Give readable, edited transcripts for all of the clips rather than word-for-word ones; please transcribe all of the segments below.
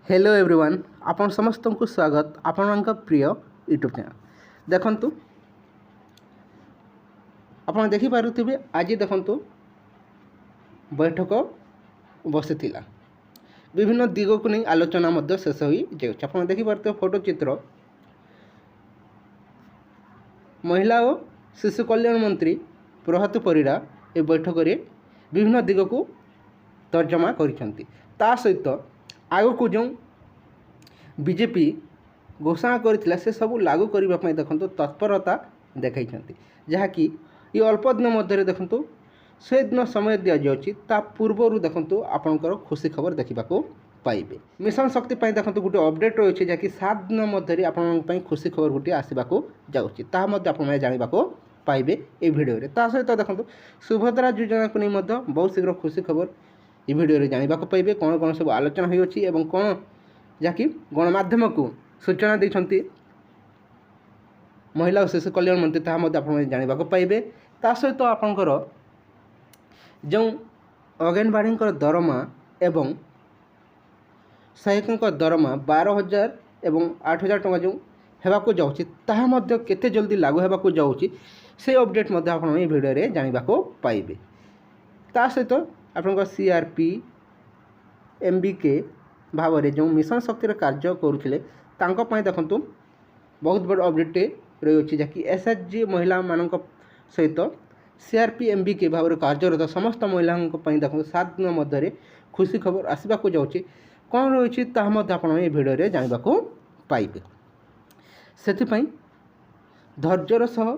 Hello everyone आपण समस्त को स्वागत आपण प्रिय यूट्यूब चैनल देखंतु आपण देखि पारुथिबे आज देखंतु बैठक बसी विभिन्न दिग को नहीं आलोचना मध्य शेष हो जाउछ। आपण देखि पारुथिबे फोटो चित्र महिला और शिशु कल्याण मंत्री प्रभात परिड़ा ए बैठक रे विभिन्न दिग को तर्जमा करिसेंती। ता सहित आग को जो बीजेपी घोषणा करथिला से सब लागू करबा पई देखंतु तत्परता देखाई जहाँकि ये अल्प दिन मध्य देखंतु से दिन समय दि जाउछि ता पूर्वरु देखंतु आपनकर खुशी खबर देखा पाइबे। मिशन शक्ति पई देखंतु गोटे अपडेट रही जहाँकि 7 दिन मध्य आपन पई खुशी खबर गोटे आसबाको जाउछि ता मध्य आपन माने जानिबाको पाइबे ए वीडियो रे। ता सहित देखंतु सुभद्रा योजना को नहीं मध्य बहुत शीघ्र खुशी खबर ए वीडियो रे जानिबाको पाइबे कोन कोन सब आलोचना होई अछि एवं कोन जहाँकि गणमाध्यम को सूचना देइछंती महिला और शिशु कल्याण मंत्री ताहा मध्य आपन जानिबाको पाइबे। ता सहित आपनकर जो अंगनवाड़ी दरमा एवं सहायक दरमा 12,000 एवं 8,000 टंका जो हेबाको जाउछि ताहा मध्य केते जल्दी लागू हेबाको जाउछि से अपडेट मध्य आपन ए वीडियो रे जानिबाको पाइबे। ता सहित आपनकर सीआरपी एमबीके भाव में जो मिशन शक्ति कार्य करुले देखंतु बहुत बड़ अपडेट रही है जहाँकि एसएचजी महिला मान सहित सीआरपी एमबीके भाव में कार्यरत समस्त महिला देखो 7 दिन मध्य खुशी खबर आसवाक जाऊँगी कौन रही आप भिडियो रे जानवाक पाइबे। से धैर्यर सह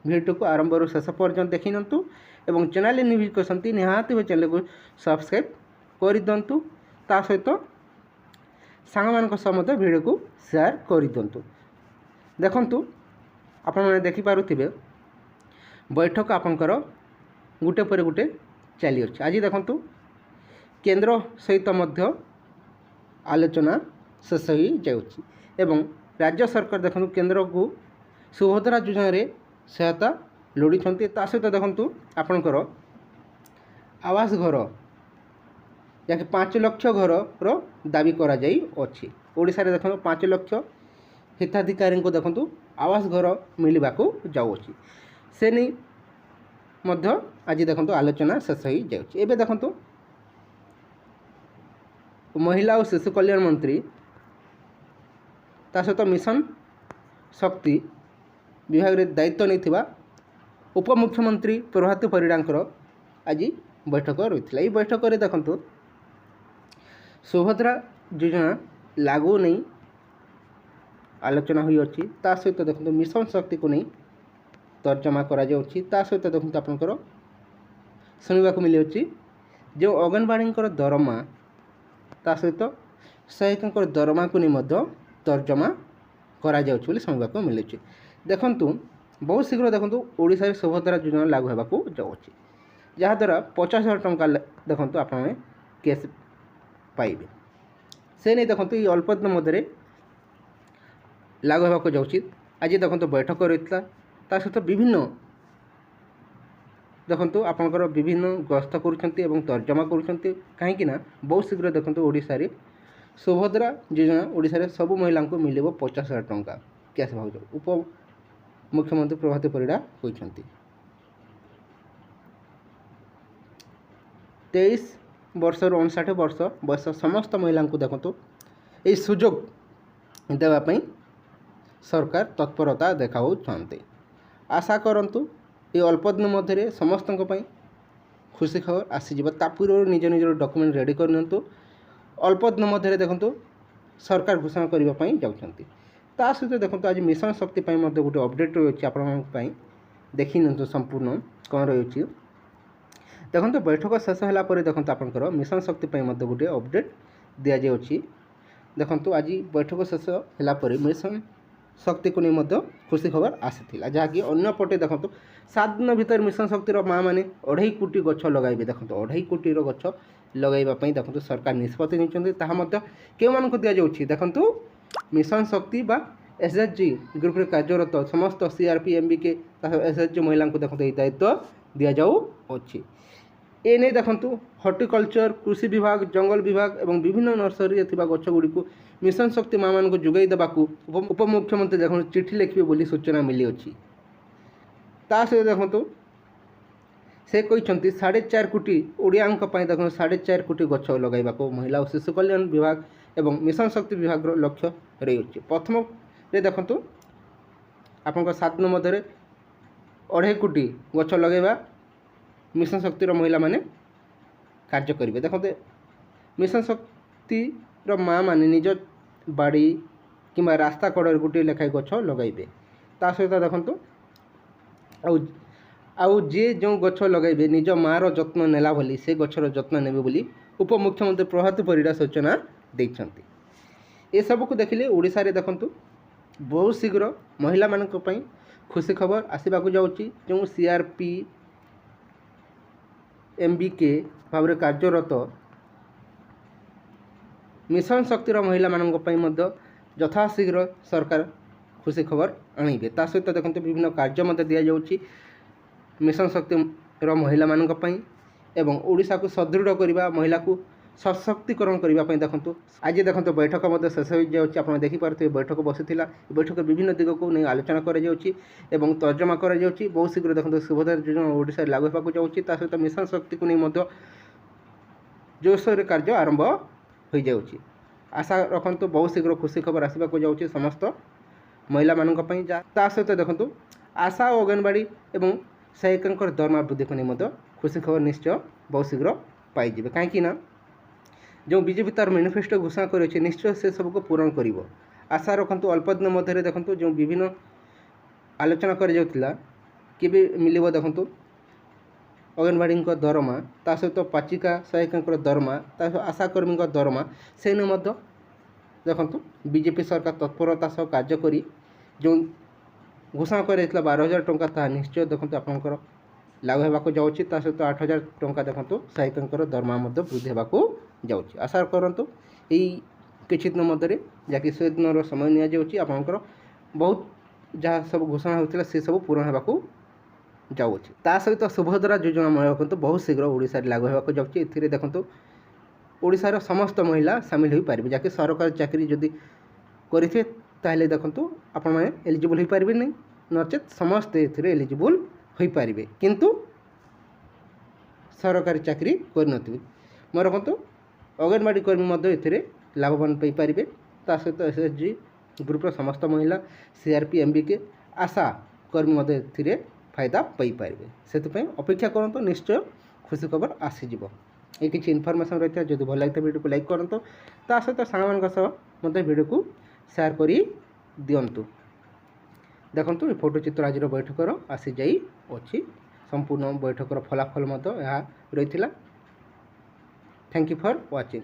भिडियो को आरंभ शेष पर्यटन देखी निंतु एवं चैनल न्यूज करते निहाती चैनल को सब्सक्राइब कर दिंतु ता सहित सांग सह भिडियो को शेयर कर दिंतु। देखंतु आपण मैंने देखिपे बैठक आपंकर गुटे पर गुटे चली अच्छे। आज देखंतु केंद्र सहित मध्य आलोचना शेष हो जाउछि एवं राज्य सरकार देखंतु केंद्र को सुभद्रा योजना रे सहायता लोड़ीछंती। ता सहित देखंतु आपंकर आवास घर जहाँकि 5 लाख घर दाबी करा जाई अछि। ओडिशा रे देखंतु 5 लाख हिताधिकारी को देखंतु आवास घर मिलवा को जाउछि से नहीं मध्य आज देखंतु आलोचना शेष हो जाउछि। एबे देखंतु महिला और शिशु कल्याण मंत्री ता सहित मिशन शक्ति विभाग रे दायित्व नहीं उपमुख्यमंत्री प्रभात परिड़ांकर आज बैठक रही। बैठक रे देखंतु सुभद्रा योजना लागू नहीं आलोचना हुई अच्छी। ता सहित देखो मिशन शक्ति को नहीं तर्जमा करा जाउछि। ता सहित देखो आपनकर सुनिबा को मिले अच्छी जो अंगनवाड़ी दरमा ता सहित सहायक दरमा को नहीं मध्य तर्जमा करा जाउछि बोली सुनिबा को मिले। देखंतु बहुत शीघ्र देखंतु ओडिशा रे सुभद्रा योजना लागू हेबा को जाउछि जहा द्वारा 50,000 टंका देखंतु आपन केस पाइबे। से नहीं देखंतु ये अल्प दिन मध्य लागू होगा जाऊँगी। आज देखो बैठक रही ता सहित विभिन्न देखो आपंकर विभिन्न गस्त कर तर्जमा कर कहीं बहुत शीघ्र देखो ओडिशा रे सुभद्रा योजना ओडिशा रे सब महिला को मिले 50,000 टंका कैश भाव उप मुख्यमंत्री प्रभात परिड़ा होती। 23 वर्ष रु 59 वर्ष बयस समस्त महिला को देखो ये सुजोग देवाई सरकार तत्परता देखाऊँच। आशा करंतु ये अल्प दिन मध्य समस्त खुशी खबर आसीज पूर्व निज निज डॉक्यूमेंट रेडी करनियंतु अल्प दिन मध्य देखंतु सरकार घोषणा करने जाउछंती। ता सहित देखंतु आज मिशन शक्ति मध्य गोटे अपडेट रही है देखी नियंतु संपूर्ण कौन रही देखंतु बैठक शेष होला पर देखंतु आपनकर मिशन शक्ति मध्य गोटे अपडेट दिया जाउछि। देखंतु आज बैठक शेष होला पर मिशन शक्ति को नहीं मध्य खुशी खबर आसीथिला जहाँकि अन्य पटे देखंतु 7 दिन भीतर मिशन शक्तिर माँ मैंने 2.5 कोटी गछ लगाइबे। देखंतु 2.5 कोटी गछ लगाइबा पई देखंतु सरकार निष्पत्ति निचंती ताहा मध्य केउ मानको दिया जाउछि। देखंतु मिशन शक्ति बा एसएचजी ग्रुप रे कार्यरत समस्त सीआरपी एमबीके एसएचजी महिला को देखंतु दायित्व दिया जाउ अछि। एने देखंतु हर्टिकल्चर कृषि विभाग जंगल विभाग एवं विभिन्न नर्सरी थिबा गछ गुड़िक मिशन शक्ति माँ मान जोगाई देवाकू उपमुख्यमंत्री देखो चिठी लिखे बोली सूचना मिली अच्छी ता सहित देखो से कहते 4.5 कोटी ओडियां देखो 4.5 कोटी गछ लगेगा महिला और शिशु कल्याण विभाग एवं मिशन शक्ति विभाग लक्ष्य रही प्रथम देखो आपण 7 नंबर 2.5 कोटी गछ लगेगा मिशन शक्तिर महिला माने कार्य करेंगे देखते मिशन शक्तिर माँ मैंने निज बाड़ी कि रास्ता कड़े गोटे लेखाएं गछ लगेबे ता सहित देखो आउ जे जो गछ लगेबे निज मार जत्न नेला भली से गछर जत्न नेबे बोली उपमुख्यमंत्री प्रभात परिड़ा सूचना देइछन्ति। ए सब को देखिले ओडिसा रे देखंतु बहुत शीघ्र महिला मानक पई खुशी खबर आसीबा को जाउची जो सीआरपी एमबीके भाव में कार्यरत मिशन शक्तिर महिला मानक पई मध्य यथाशीघ्र सरकार खुशी खबर आणिबे ता सहित देखते विभिन्न कार्य मध्य दिया जाउची मिशन शक्तिर महिला मानक पई एवं ओडिशा को सुदृढ़ करबा महिला को सशक्तिकरण करने देखो आज देखो बैठक मध्य शेष हो जाऊँगी आप देखिपे बैठक बसीला बैठक विभिन्न दिग को नहीं आलोचना कर तर्जमा कर बहुत शीघ्र देखो सुभद्रा योजना ओडिशा लागू होगा जाऊँगी सहित मिशन शक्ति को नहीं जोरसोर कार्य आरंभ हो जाऊँगी आशा रखु बहुत शीघ्र खुशी खबर आसवाक जाऊँगी समस्त महिला मानी ता सहित देखो आशा और अंगनवाड़ी एवं सहायिका दरमा वृद्धि को नहीं खुशी खबर निश्चय बहुत शीघ्र पाइबे कहीं जो बीजेपी तार मैनिफेस्टो घोषणा कर निश्चय से सबको पूरण कर आशा रखु अल्प दिन मध्य देखो जो विभिन्न आलोचना कर मिल देखो अंगनवाड़ी दरमा ता सहित पाचिका सहायिका दरमा आशाकर्मी दरमा से देखो बीजेपी सरकार तत्परता सह कार्य करी जो घोषणा कर 12,000 टंका ता निश्चय देखो आपंकर लागू होगा जाऊँगी सहित 8,000 टंका देखो सहायिका दरमा वृद्धि होगा जाऊँगी आशा करतु यही किसी दिन मध्य जहाँकि 100 दिन समय नि जाऊँगी आपंकर बहुत जहाँ सब घोषणा होता से सब पूरण होगा जाऊँगी ता सहित सुभद्रा योजना रखु बहुत शीघ्र ओडिशा लागू होगा जाऊँगी ए देखो ओडिशार समस्त महिला सामिल हो पारे जहाँकि सरकारी चाकरी जदि करेंगे ताहले देखो आपण मैंने एलिजिबल हो पारे नहीं नचेत समस्ते एलिजिबल हो पारे किंतु सरकारी चाकरी कर मैं रखु अंगनवाड़ी कर्मी ए लाभवान पाइपर ता सहित एसएचजी ग्रुप समस्त महिला सीआरपी एमबीके आशा कर्मी ए फायदा पाइपर से अपेक्षा करते निश्चय खुशी खबर आसीज ये किसी इनफर्मेशन रही है जो भल लगे वीडियो को लाइक करूँ ता सहित सांग वीडियो को शेयर कर दिंतु देखो ये फोटो चित्र आज बैठकर आसी जाई अच्छी संपूर्ण बैठकर फलाफल रही थैंक यू फॉर वाचिंग।